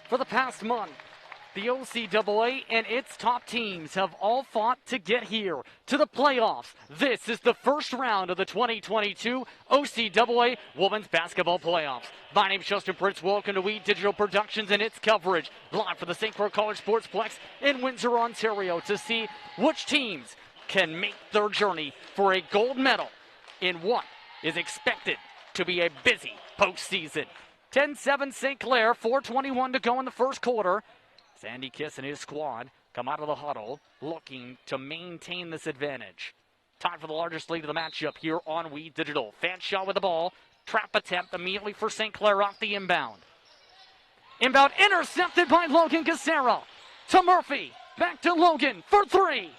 For the past month, the OCAA and its top teams have all fought to get here to the playoffs. This is the first round of the 2022 OCAA Women's Basketball Playoffs. My name is Justin Pritz. Welcome to We Digital Productions and its coverage live from the St. Clair College Sportsplex in Windsor, Ontario, to see which teams can make their journey for a gold medal in what is expected to be a busy postseason. 10-7 St. Clair, 4:21 to go in the first quarter. Andy Kiss and his squad come out of the huddle looking to maintain this advantage. Time for the largest lead of the matchup here on We Digital. Fanshaw with the ball. Trap attempt immediately for St. Clair off the inbound. Inbound intercepted by Logan Casera. To Murphy. Back to Logan for three.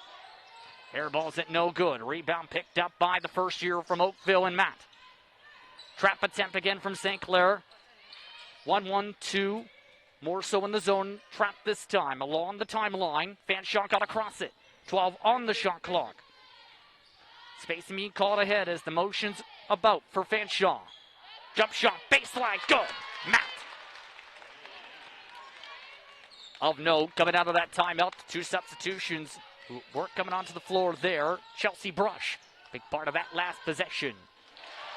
Air ball's at no good. Rebound picked up by the first year from Oakville and Matt. Trap attempt again from St. Clair. 1-1-2. More so in the zone. Trap this time along the timeline. Fanshaw got across it. 12 on the shot clock. Spacing being called ahead as the motion's about for Fanshaw. Jump shot, baseline, good. Matt. Of note, coming out of that timeout, two substitutions who weren't coming onto the floor there. Chelsea Brush, big part of that last possession.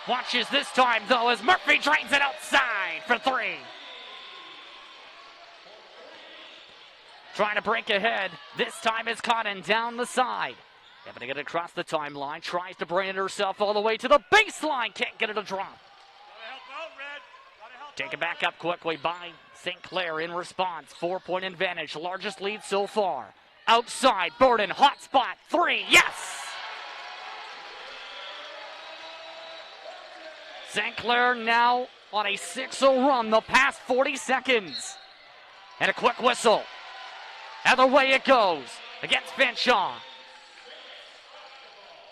Watches this time, though, as Murphy drains it outside for three. Trying to break ahead. This time it's Cotton down the side. Able to get it across the timeline. Tries to bring it herself all the way to the baseline. Can't get it to drop. Taken back up quickly by St. Clair in response. 4-point advantage. Largest lead so far. Outside. Burden. Hot spot. Three. Yes! St. Clair now on a 6-0 run the past 40 seconds. And a quick whistle. And away it goes against Fanshaw.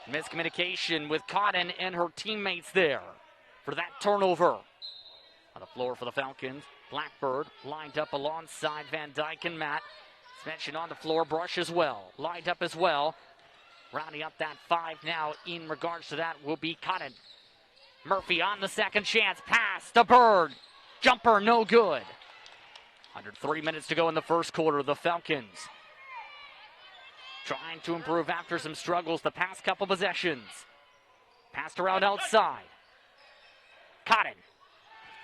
Miscommunication with Cotton and her teammates there for that turnover. On the floor for the Falcons, Blackbird lined up alongside Van Dyke and Matt. It's mentioned on the floor, Brush as well. Lined up as well. Rounding up that five now in regards to that will be Cotton. Murphy on the second chance. Pass to Bird. Jumper no good. Under 3 minutes to go in the first quarter, the Falcons trying to improve after some struggles the past couple possessions. Passed around outside. Cotton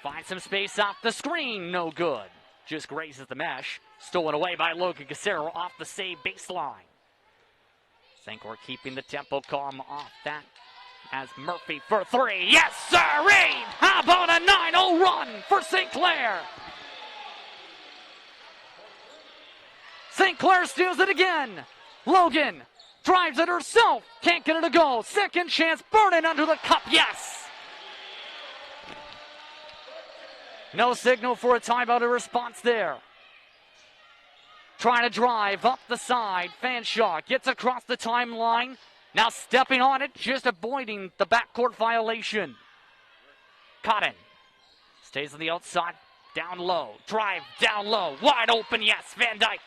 finds some space off the screen, no good. Just grazes the mesh. Stolen away by Logan Casero off the save baseline. St. Clair keeping the tempo calm off that as Murphy for three. Yes, sirree! How about a 9-0 run for St. Clair? St. Clair steals it again. Logan drives it herself. Can't get it to go. Second chance. Burning under the cup. Yes. No signal for a timeout in response there. Trying to drive up the side. Fanshaw gets across the timeline. Now stepping on it. Just avoiding the backcourt violation. Cotton stays on the outside. Down low. Drive down low. Wide open. Yes. Van Dyke.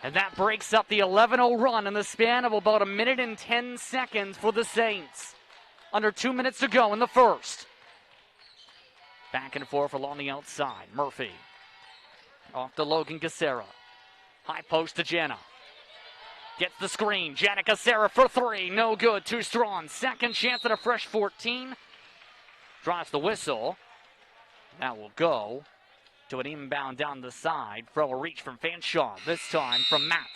And that breaks up the 11-0 run in the span of about 1 minute and 10 seconds for the Saints. Under 2 minutes to go in the first. Back and forth along the outside. Murphy. Off to Logan Casera. High post to Jana. Gets the screen. Jana Casera for three. No good. Too strong. Second chance at a fresh 14. Draws the whistle. That will go to an inbound down the side. Throw a reach from Fanshaw. This time from Matt.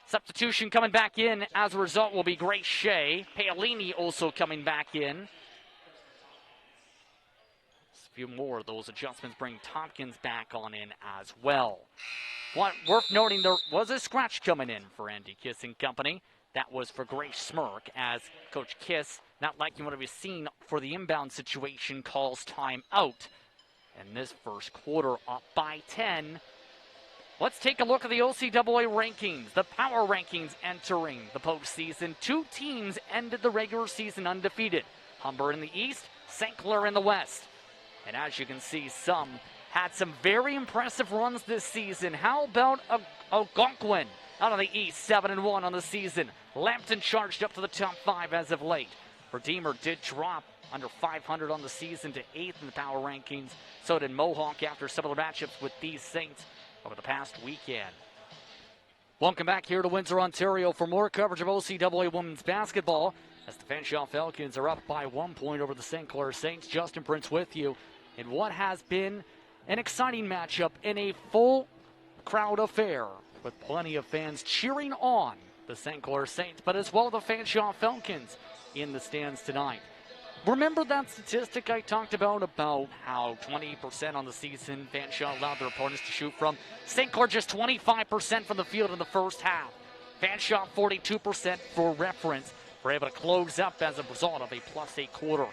Substitution coming back in. As a result will be Grace Shea. Paolini also coming back in. A few more of those adjustments bring Tompkins back on in as well. Worth noting, there was a scratch coming in for Andy Kiss and company. That was for Grace Smirk, as Coach Kiss, not liking what we've seen for the inbound situation, calls time out. And this first quarter up by 10. Let's take a look at the OCAA rankings, the power rankings entering the postseason. Two teams ended the regular season undefeated. Humber in the East, St. Clair in the West. And as you can see, some had some very impressive runs this season. How about Algonquin out of the East, 7-1 on the season. Lambton charged up to the top 5 as of late. Redeemer did drop under 500 on the season to 8th in the power rankings. So did Mohawk after some of the matchups with these Saints over the past weekend. Welcome back here to Windsor, Ontario for more coverage of OCAA women's basketball as the Fanshawe Falcons are up by 1 point over the St. Clair Saints. Justin Prince with you in what has been an exciting matchup in a full crowd affair with plenty of fans cheering on the St. Clair Saints, but as well the Fanshawe Falcons in the stands tonight. Remember that statistic I talked about how 20% on the season Fanshawe allowed their opponents to shoot from? St. Clair just 25% from the field in the first half. Fanshawe 42% for reference. Were able to close up as a result of a +8 quarter.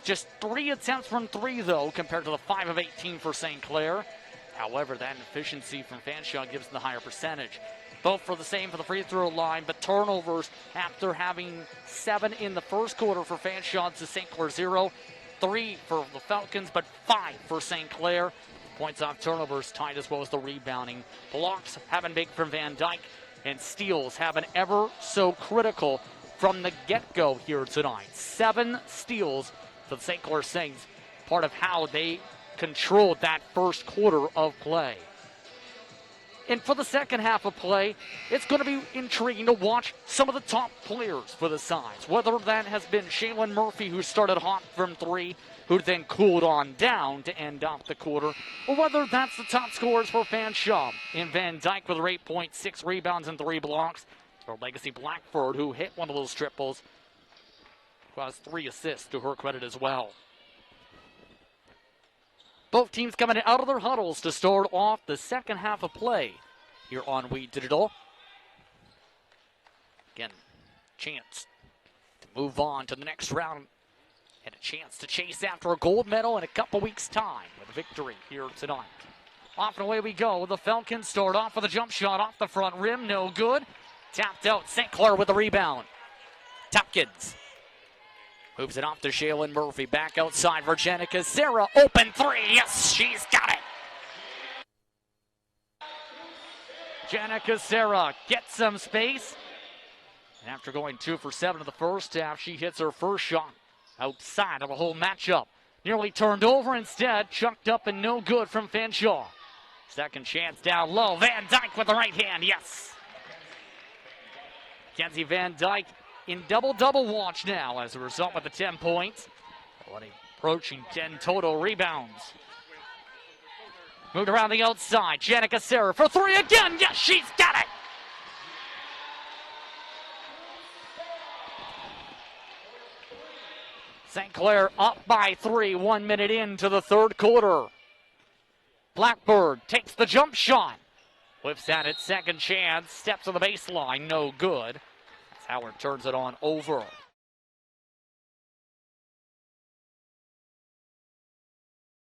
Just 3 attempts from 3, though, compared to the 5 of 18 for St. Clair. However, that efficiency from Fanshawe gives them the higher percentage. Both for the same for the free throw line, but turnovers after having 7 in the first quarter for Fanshawe to St. Clair 0. 3 for the Falcons, but 5 for St. Clair. Points off turnovers tied as well as the rebounding. Blocks have been big from Van Dyke, and steals have been ever so critical from the get-go here tonight. 7 steals for the St. Clair Saints, part of how they controlled that first quarter of play. And for the second half of play, it's going to be intriguing to watch some of the top players for the sides. Whether that has been Shaylin Murphy, who started hot from 3, who then cooled on down to end off the quarter, or whether that's the top scorers for Fanshawe in Van Dyke with 8 points, 6 rebounds, and 3 blocks, or Legacy Blackford, who hit one of those triples, who has 3 assists to her credit as well. Both teams coming out of their huddles to start off the second half of play here on We Digital. Again, chance to move on to the next round and a chance to chase after a gold medal in a couple weeks' time with a victory here tonight. Off and away we go. The Falcons start off with a jump shot off the front rim. No good. Tapped out. St. Clair with the rebound. Tompkins moves it off to Shaylin Murphy. Back outside for Jenica Sarah. Open 3. Yes, she's got it. Jenica Sarah gets some space. And after going 2 for 7 in the first half, she hits her first shot outside of the whole matchup. Nearly turned over instead. Chucked up and no good from Fanshawe. Second chance down low. Van Dyke with the right hand. Yes. Kenzie Van Dyke in double-double watch now as a result with the 10 points. Approaching 10 total rebounds. Moved around the outside. Jenica Sarah for 3 again. Yes, she's got it. St. Clair up by 3, 1 minute into the third quarter. Blackbird takes the jump shot. Whips at it, second chance. Steps on the baseline, no good. Howard turns it on over